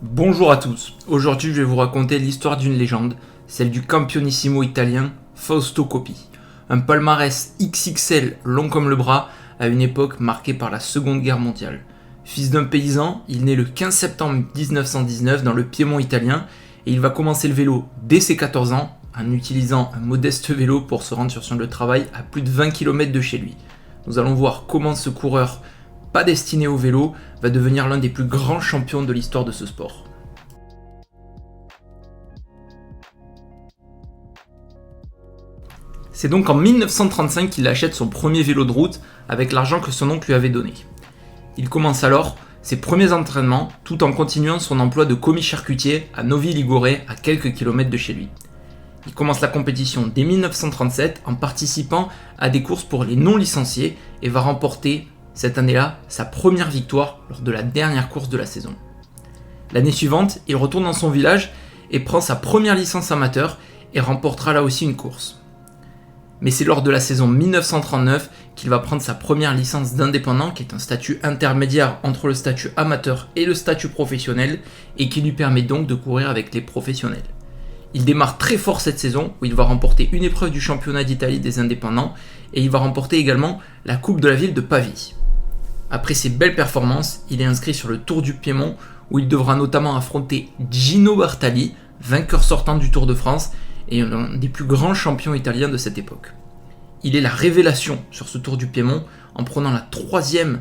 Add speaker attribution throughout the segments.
Speaker 1: Bonjour à tous, aujourd'hui je vais vous raconter l'histoire d'une légende, celle du campionissimo italien Fausto Coppi. Un palmarès XXL long comme le bras à une époque marquée par la Seconde Guerre mondiale. Fils d'un paysan, il naît le 15 septembre 1919 dans le Piémont italien et il va commencer le vélo dès ses 14 ans en utilisant un modeste vélo pour se rendre sur son lieu de travail à plus de 20 km de chez lui. Nous allons voir comment ce coureur pas destiné au vélo va devenir l'un des plus grands champions de l'histoire de ce sport. C'est donc en 1935 qu'il achète son premier vélo de route avec l'argent que son oncle lui avait donné. Il commence alors ses premiers entraînements tout en continuant son emploi de commis charcutier à Novi Ligure, à quelques kilomètres de chez lui. Il commence la compétition dès 1937 en participant à des courses pour les non-licenciés et va remporter cette année-là sa première victoire lors de la dernière course de la saison. L'année suivante, il retourne dans son village et prend sa première licence amateur et remportera là aussi une course. Mais c'est lors de la saison 1939 qu'il va prendre sa première licence d'indépendant, qui est un statut intermédiaire entre le statut amateur et le statut professionnel, et qui lui permet donc de courir avec les professionnels. Il démarre très fort cette saison, où il va remporter une épreuve du championnat d'Italie des indépendants, et il va remporter également la Coupe de la ville de Pavie. Après ces belles performances, il est inscrit sur le Tour du Piémont, où il devra notamment affronter Gino Bartali, vainqueur sortant du Tour de France, et l'un des plus grands champions italiens de cette époque. Il est la révélation sur ce Tour du Piémont en prenant la 3e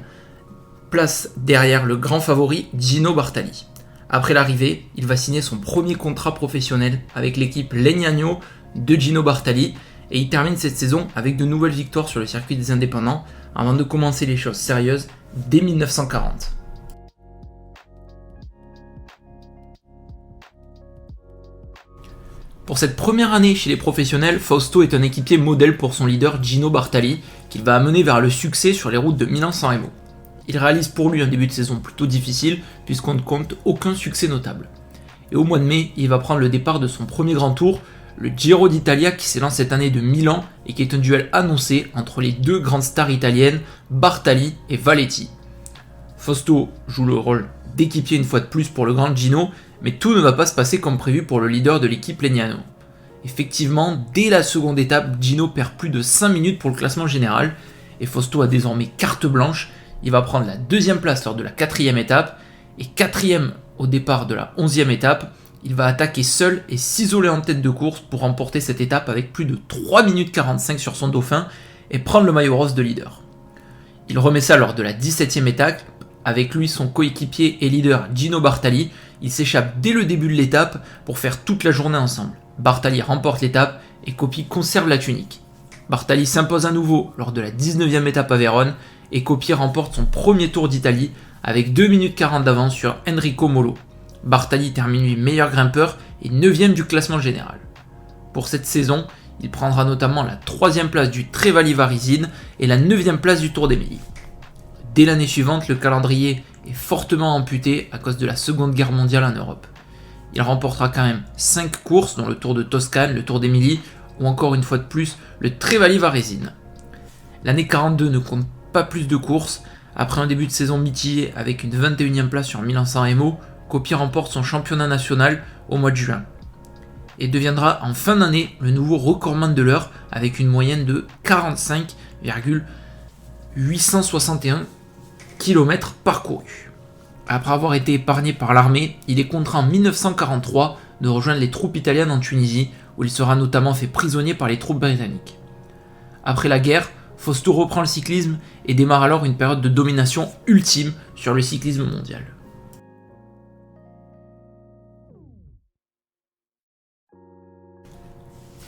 Speaker 1: place derrière le grand favori Gino Bartali. Après l'arrivée, il va signer son premier contrat professionnel avec l'équipe Legnano de Gino Bartali et il termine cette saison avec de nouvelles victoires sur le circuit des indépendants avant de commencer les choses sérieuses dès 1940. Pour cette première année chez les professionnels, Fausto est un équipier modèle pour son leader Gino Bartali, qu'il va amener vers le succès sur les routes de Milan-San Remo. Il réalise pour lui un début de saison plutôt difficile, puisqu'on ne compte aucun succès notable. Et au mois de mai, il va prendre le départ de son premier grand tour, le Giro d'Italia qui s'élance cette année de Milan et qui est un duel annoncé entre les deux grandes stars italiennes, Bartali et Valetti. Fausto joue le rôle d'équipier une fois de plus pour le grand Gino, mais tout ne va pas se passer comme prévu pour le leader de l'équipe Legnano. Effectivement, dès la seconde étape, Gino perd plus de 5 minutes pour le classement général, et Fausto a désormais carte blanche. Il va prendre la 2e place lors de la 4e étape, et 4e au départ de la 11e étape. Il va attaquer seul et s'isoler en tête de course pour remporter cette étape avec plus de 3 minutes 45 sur son dauphin, et prendre le maillot rose de leader. Il remet ça lors de la 17e étape, avec lui son coéquipier et leader Gino Bartali. Il s'échappe dès le début de l'étape pour faire toute la journée ensemble. Bartali remporte l'étape et Coppi conserve la tunique. Bartali s'impose à nouveau lors de la 19e étape à Vérone et Coppi remporte son premier Tour d'Italie avec 2 minutes 40 d'avance sur Enrico Molo. Bartali termine lui meilleur grimpeur et 9e du classement général. Pour cette saison, il prendra notamment la 3e place du Trevali Varisine et la 9e place du Tour d'Émilie. Dès l'année suivante, le calendrier est fortement amputé à cause de la Seconde Guerre mondiale en Europe. Il remportera quand même 5 courses, dont le Tour de Toscane, le Tour d'Émilie ou encore une fois de plus le Trevali Varisine. L'année 42 ne compte pas plus de courses. Après un début de saison mitigé avec une 21e place sur Milan-San Remo, Coppi remporte son championnat national au mois de juin et deviendra en fin d'année le nouveau recordman de l'heure avec une moyenne de 45,861 km parcourus. Après avoir été épargné par l'armée, il est contraint en 1943 de rejoindre les troupes italiennes en Tunisie, où il sera notamment fait prisonnier par les troupes britanniques. Après la guerre, Fausto reprend le cyclisme et démarre alors une période de domination ultime sur le cyclisme mondial.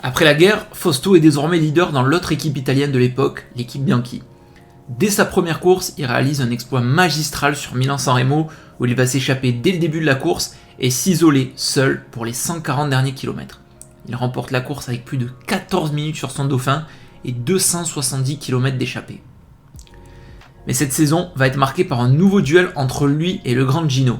Speaker 1: Après la guerre, Fausto est désormais leader dans l'autre équipe italienne de l'époque, l'équipe Bianchi. Dès sa première course, il réalise un exploit magistral sur Milan-San Remo où il va s'échapper dès le début de la course et s'isoler seul pour les 140 derniers kilomètres. Il remporte la course avec plus de 14 minutes sur son dauphin et 270 km d'échappée. Mais cette saison va être marquée par un nouveau duel entre lui et le grand Gino.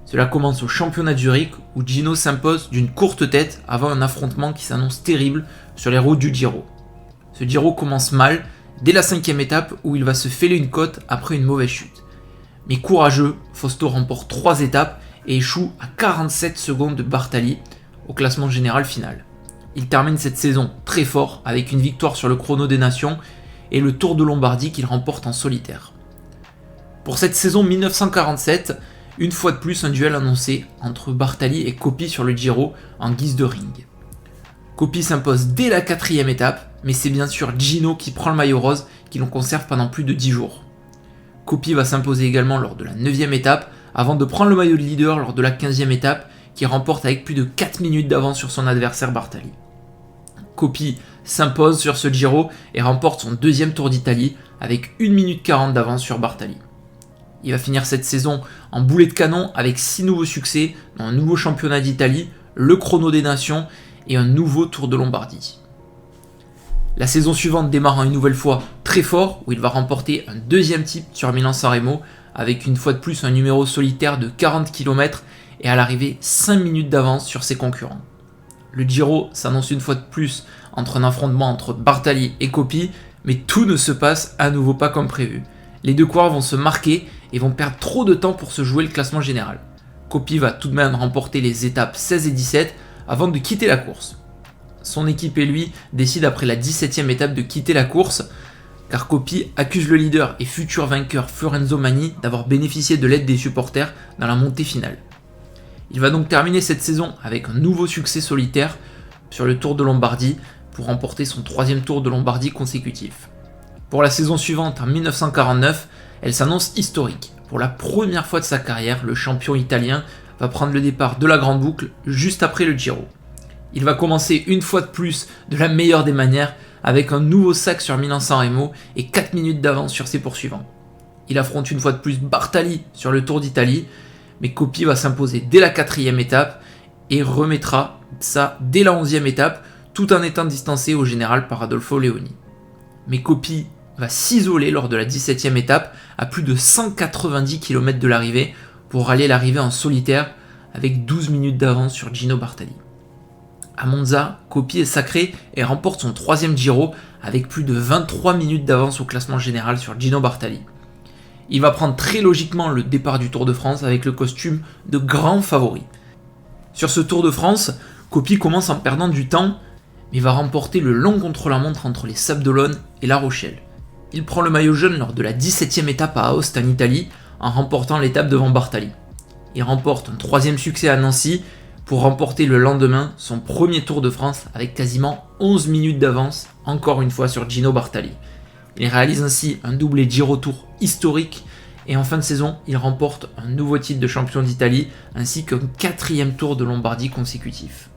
Speaker 1: Cela commence au championnat de Zurich où Gino s'impose d'une courte tête avant un affrontement qui s'annonce terrible sur les routes du Giro. Ce Giro commence mal dès la 5e étape où il va se fêler une côte après une mauvaise chute. Mais courageux, Fausto remporte 3 étapes et échoue à 47 secondes de Bartali au classement général final. Il termine cette saison très fort avec une victoire sur le chrono des nations et le Tour de Lombardie qu'il remporte en solitaire. Pour cette saison 1947, une fois de plus un duel annoncé entre Bartali et Coppi sur le Giro en guise de ring. Coppi s'impose dès la 4e étape, mais c'est bien sûr Gino qui prend le maillot rose qui l'on conserve pendant plus de 10 jours. Coppi va s'imposer également lors de la 9e étape avant de prendre le maillot de leader lors de la 15e étape qui remporte avec plus de 4 minutes d'avance sur son adversaire Bartali. Coppi s'impose sur ce Giro et remporte son deuxième Tour d'Italie avec 1 minute 40 d'avance sur Bartali. Il va finir cette saison en boulet de canon avec 6 nouveaux succès dans un nouveau championnat d'Italie, le chrono des nations et un nouveau Tour de Lombardie. La saison suivante démarre une nouvelle fois très fort où il va remporter un deuxième titre sur Milan-San Remo avec une fois de plus un numéro solitaire de 40 km et à l'arrivée 5 minutes d'avance sur ses concurrents. Le Giro s'annonce une fois de plus entre un affrontement entre Bartali et Coppi, mais tout ne se passe à nouveau pas comme prévu. Les deux coureurs vont se marquer et vont perdre trop de temps pour se jouer le classement général. Coppi va tout de même remporter les étapes 16 et 17 avant de quitter la course. Son équipe et lui décident après la 17e étape de quitter la course, car Coppi accuse le leader et futur vainqueur Fiorenzo Magni d'avoir bénéficié de l'aide des supporters dans la montée finale. Il va donc terminer cette saison avec un nouveau succès solitaire sur le Tour de Lombardie pour remporter son 3e Tour de Lombardie consécutif. Pour la saison suivante, en 1949, elle s'annonce historique. Pour la première fois de sa carrière, le champion italien va prendre le départ de la grande boucle juste après le Giro. Il va commencer une fois de plus de la meilleure des manières avec un nouveau sac sur Milan-San Remo et 4 minutes d'avance sur ses poursuivants. Il affronte une fois de plus Bartali sur le Tour d'Italie, mais Coppi va s'imposer dès la 4e étape et remettra ça dès la 11e étape tout en étant distancé au général par Adolfo Leoni. Mais Coppi va s'isoler lors de la 17e étape à plus de 190 km de l'arrivée pour rallier l'arrivée en solitaire avec 12 minutes d'avance sur Gino Bartali. À Monza, Coppi est sacré et remporte son 3e Giro avec plus de 23 minutes d'avance au classement général sur Gino Bartali. Il va prendre très logiquement le départ du Tour de France avec le costume de grand favori. Sur ce Tour de France, Coppi commence en perdant du temps, mais va remporter le long contre-la-montre entre les Sables d'Olonne et La Rochelle. Il prend le maillot jaune lors de la 17e étape à Aoste en Italie en remportant l'étape devant Bartali. Il remporte un 3e succès à Nancy pour remporter le lendemain son premier Tour de France avec quasiment 11 minutes d'avance, encore une fois sur Gino Bartali. Il réalise ainsi un doublé Giro Tour historique et en fin de saison, il remporte un nouveau titre de champion d'Italie ainsi qu'un 4e Tour de Lombardie consécutif.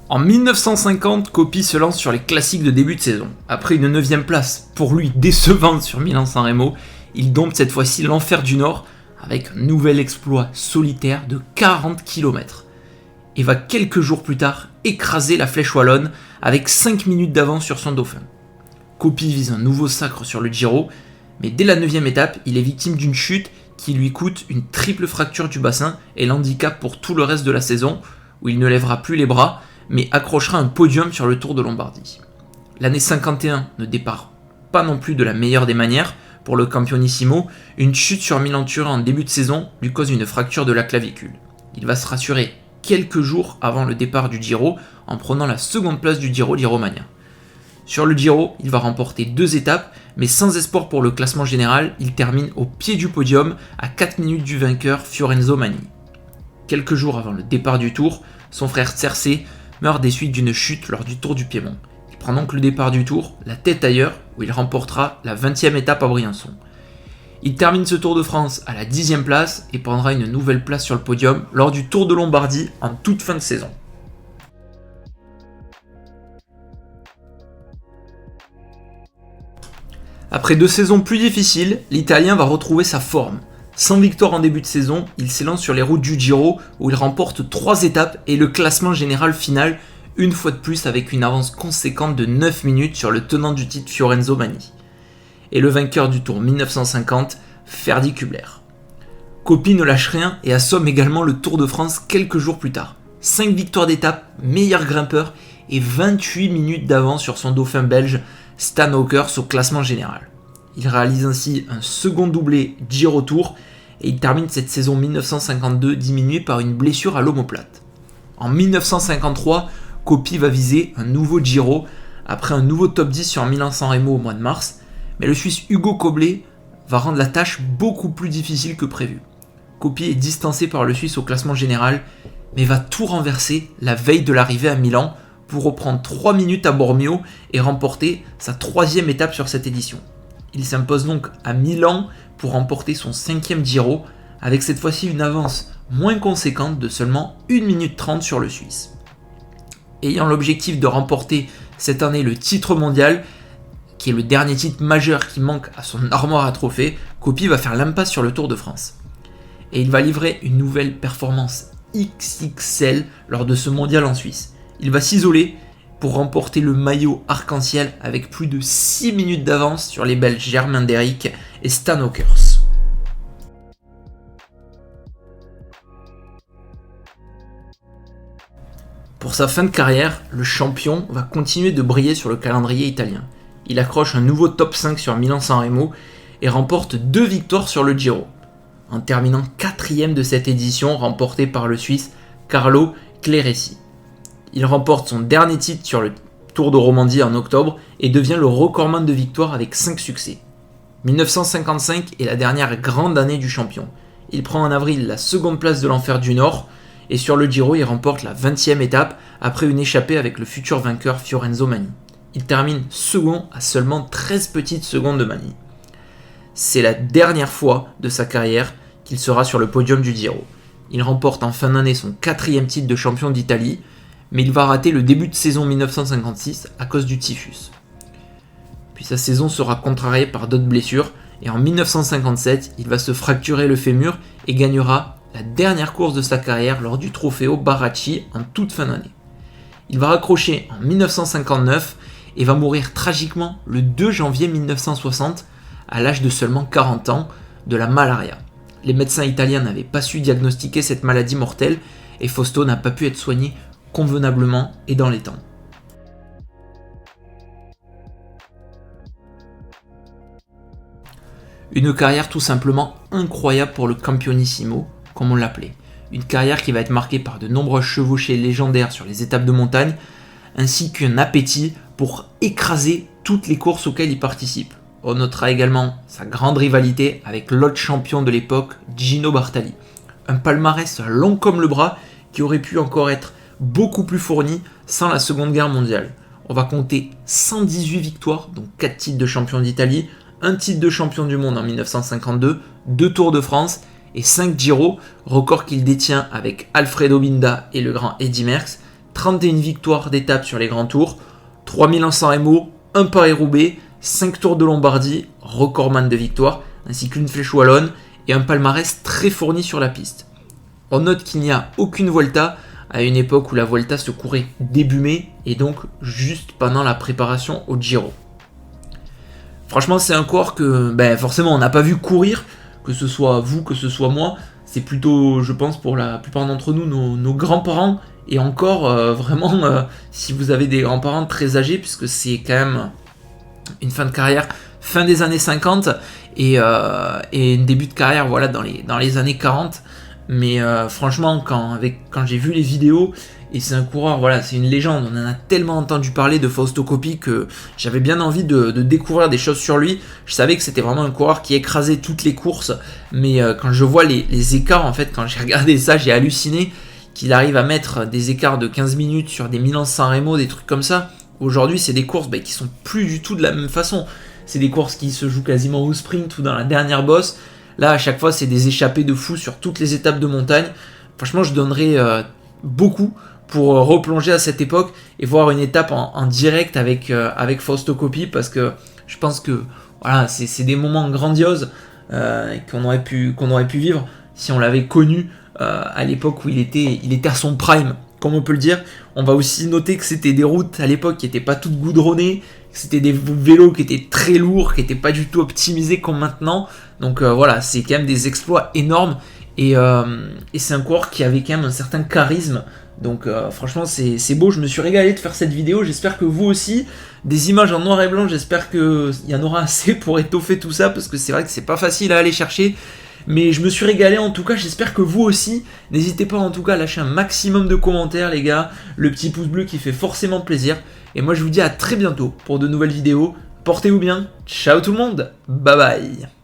Speaker 1: En 1950, Coppi se lance sur les classiques de début de saison. Après une 9e place, pour lui décevante sur Milan-San Remo, il dompte cette fois-ci l'enfer du Nord avec un nouvel exploit solitaire de 40 km. Et va quelques jours plus tard écraser la Flèche Wallonne avec 5 minutes d'avance sur son dauphin. Coppi vise un nouveau sacre sur le Giro, mais dès la 9e étape, il est victime d'une chute qui lui coûte une triple fracture du bassin et l'handicap pour tout le reste de la saison, où il ne lèvera plus les bras, mais accrochera un podium sur le Tour de Lombardie. L'année 51 ne départ pas non plus de la meilleure des manières pour le Campionissimo, une chute sur Milan-Turin en début de saison lui cause une fracture de la clavicule. Il va se rassurer quelques jours avant le départ du Giro en prenant la seconde place du Giro di Romagna. Sur le Giro, il va remporter 2 étapes, mais sans espoir pour le classement général, il termine au pied du podium à 4 minutes du vainqueur Fiorenzo Magni. Quelques jours avant le départ du Tour, son frère Cersei meurt des suites d'une chute lors du Tour du Piémont. Il prend donc le départ du Tour, la tête ailleurs, où il remportera la 20e étape à Briançon. Il termine ce Tour de France à la 10e place et prendra une nouvelle place sur le podium lors du Tour de Lombardie en toute fin de saison. Après 2 saisons plus difficiles, l'Italien va retrouver sa forme. Sans victoire en début de saison, il s'élance sur les routes du Giro où il remporte 3 étapes et le classement général final, une fois de plus avec une avance conséquente de 9 minutes sur le tenant du titre Fiorenzo Magni. Et le vainqueur du Tour 1950, Ferdy Kubler. Coppi ne lâche rien et assomme également le Tour de France quelques jours plus tard. 5 victoires d'étape, meilleur grimpeur et 28 minutes d'avance sur son dauphin belge Stan Ockers au classement général. Il réalise ainsi un second doublé Giro Tour et il termine cette saison 1952 diminué par une blessure à l'omoplate. En 1953, Coppi va viser un nouveau Giro après un nouveau top 10 sur Milan-San Remo au mois de mars, mais le Suisse Ugo Koblet va rendre la tâche beaucoup plus difficile que prévu. Coppi est distancé par le Suisse au classement général, mais va tout renverser la veille de l'arrivée à Milan pour reprendre 3 minutes à Bormio et remporter sa 3e étape sur cette édition. Il s'impose donc à Milan pour remporter son 5e Giro, avec cette fois-ci une avance moins conséquente de seulement 1 minute 30 sur le Suisse. Ayant l'objectif de remporter cette année le titre mondial, qui est le dernier titre majeur qui manque à son armoire à trophées, Coppi va faire l'impasse sur le Tour de France. Et il va livrer une nouvelle performance XXL lors de ce mondial en Suisse. Il va s'isoler pour remporter le maillot arc-en-ciel avec plus de 6 minutes d'avance sur les Belges Germain Derick et Stan Ockers. Pour sa fin de carrière, le champion va continuer de briller sur le calendrier italien. Il accroche un nouveau top 5 sur Milan-San Remo et remporte 2 victoires sur le Giro, en terminant 4e de cette édition remportée par le Suisse Carlo Clerici. Il remporte son dernier titre sur le Tour de Romandie en octobre et devient le recordman de victoires avec 5 succès. 1955 est la dernière grande année du champion. Il prend en avril la seconde place de l'Enfer du Nord et sur le Giro il remporte la 20e étape après une échappée avec le futur vainqueur Fiorenzo Manni. Il termine second à seulement 13 petites secondes de Manni. C'est la dernière fois de sa carrière qu'il sera sur le podium du Giro. Il remporte en fin d'année son 4e titre de champion d'Italie, mais il va rater le début de saison 1956 à cause du typhus. Puis sa saison sera contrariée par d'autres blessures, et en 1957, il va se fracturer le fémur et gagnera la dernière course de sa carrière lors du Trofeo Baracchi en toute fin d'année. Il va raccrocher en 1959 et va mourir tragiquement le 2 janvier 1960 à l'âge de seulement 40 ans de la malaria. Les médecins italiens n'avaient pas su diagnostiquer cette maladie mortelle et Fausto n'a pas pu être soigné convenablement et dans les temps. Une carrière tout simplement incroyable pour le Campionissimo, comme on l'appelait. Une carrière qui va être marquée par de nombreuses chevauchées légendaires sur les étapes de montagne, ainsi qu'un appétit pour écraser toutes les courses auxquelles il participe. On notera également sa grande rivalité avec l'autre champion de l'époque, Gino Bartali. Un palmarès long comme le bras qui aurait pu encore être beaucoup plus fourni sans la Seconde Guerre mondiale. On va compter 118 victoires, donc 4 titres de champion d'Italie, un titre de champion du monde en 1952, 2 Tours de France et 5 Giro, record qu'il détient avec Alfredo Binda et le grand Eddy Merckx, 31 victoires d'étape sur les grands tours, 3 Milan-San Remo, 1 Paris-Roubaix, 5 Tours de Lombardie, recordman de victoires, ainsi qu'une flèche wallonne et un palmarès très fourni sur la piste. On note qu'il n'y a aucune Volta à une époque où la Volta se courait début mai et donc juste pendant la préparation au Giro. Franchement, c'est un coureur que forcément on n'a pas vu courir, que ce soit vous, que ce soit moi. C'est plutôt, je pense, pour la plupart d'entre nous, nos grands-parents. Et encore, vraiment, si vous avez des grands-parents très âgés, puisque c'est quand même une fin de carrière, fin des années 50 et un début de carrière voilà, dans les années 40. Mais franchement, quand j'ai vu les vidéos, et c'est un coureur, voilà, c'est une légende, on en a tellement entendu parler de Fausto Coppi que j'avais bien envie de découvrir des choses sur lui. Je savais que c'était vraiment un coureur qui écrasait toutes les courses, mais quand je vois les écarts, en fait, quand j'ai regardé ça, j'ai halluciné qu'il arrive à mettre des écarts de 15 minutes sur des Milan-San Remo, des trucs comme ça. Aujourd'hui, c'est des courses qui sont plus du tout de la même façon. C'est des courses qui se jouent quasiment au sprint ou dans la dernière bosse. Là, à chaque fois, c'est des échappées de fou sur toutes les étapes de montagne. Franchement, je donnerais beaucoup pour replonger à cette époque et voir une étape en direct avec Fausto Coppi, parce que je pense que voilà, c'est des moments grandioses qu'on aurait pu vivre si on l'avait connu à l'époque où il était à son prime, comme on peut le dire. On va aussi noter que c'était des routes à l'époque qui n'étaient pas toutes goudronnées, que c'était des vélos qui étaient très lourds, qui n'étaient pas du tout optimisés comme maintenant. Donc voilà, c'est quand même des exploits énormes et c'est un coureur qui avait quand même un certain charisme Donc franchement c'est beau, je me suis régalé de faire cette vidéo, j'espère que vous aussi, des images en noir et blanc, j'espère qu'il y en aura assez pour étoffer tout ça, parce que c'est vrai que c'est pas facile à aller chercher, mais je me suis régalé en tout cas, j'espère que vous aussi, n'hésitez pas en tout cas à lâcher un maximum de commentaires les gars, le petit pouce bleu qui fait forcément plaisir, et moi je vous dis à très bientôt pour de nouvelles vidéos, portez-vous bien, ciao tout le monde, bye bye.